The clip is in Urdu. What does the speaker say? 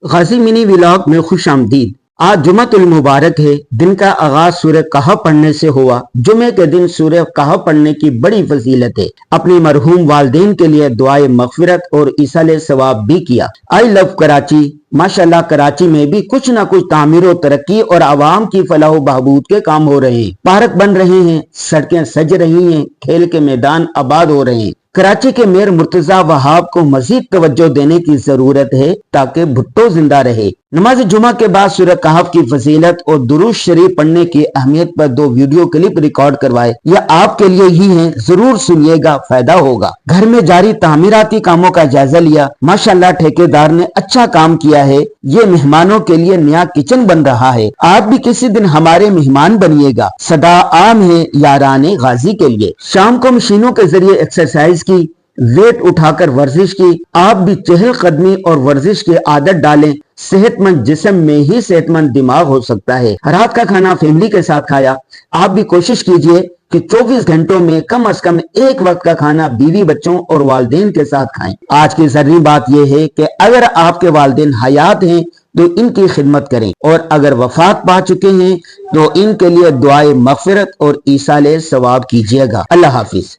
غازی منی ولاگ میں خوش آمدید۔ آج جمعۃ المبارک ہے۔ دن کا آغاز سورہ کہف پڑھنے سے ہوا۔ جمعے کے دن سورہ کہف پڑھنے کی بڑی فضیلت ہے۔ اپنی مرحوم والدین کے لیے دعائے مغفرت اور ایصال ثواب بھی کیا۔ آئی لو کراچی۔ ماشاءاللہ کراچی میں بھی کچھ نہ کچھ تعمیر و ترقی اور عوام کی فلاح و بہبود کے کام ہو رہے ہیں۔ پارک بن رہے ہیں، سڑکیں سج رہی ہیں، کھیل کے میدان آباد ہو رہے ہیں۔ کراچی کے میئر مرتضی وہاب کو مزید توجہ دینے کی ضرورت ہے تاکہ بھٹو زندہ رہے۔ نماز جمعہ کے بعد سورہ کہف کی فضیلت اور درود شریف پڑھنے کی اہمیت پر 2 ویڈیو کلپ ریکارڈ کروائے۔ یہ آپ کے لیے ہی ہیں، ضرور سنیے گا، فائدہ ہوگا۔ گھر میں جاری تعمیراتی کاموں کا جائزہ لیا۔ ماشاءاللہ ٹھیکیدار نے اچھا کام کیا ہے۔ یہ مہمانوں کے لیے نیا کچن بن رہا ہے۔ آپ بھی کسی دن ہمارے مہمان بنیے گا۔ صدا عام ہے یاران غازی کے لیے۔ شام کو مشینوں کے ذریعے ایکسرسائز کی، ویٹ اٹھا کر ورزش کی۔ آپ بھی چہل قدمی اور ورزش کی عادت ڈالیں۔ صحت مند جسم میں ہی صحت مند دماغ ہو سکتا ہے۔ رات کا کھانا فیملی کے ساتھ کھایا۔ آپ بھی کوشش کیجئے کہ 24 گھنٹوں میں کم از کم ایک وقت کا کھانا بیوی بچوں اور والدین کے ساتھ کھائیں۔ آج کی ضروری بات یہ ہے کہ اگر آپ کے والدین حیات ہیں تو ان کی خدمت کریں، اور اگر وفات پا چکے ہیں تو ان کے لیے دعائے مغفرت اور ایصال ثواب کیجئے گا۔ اللہ حافظ۔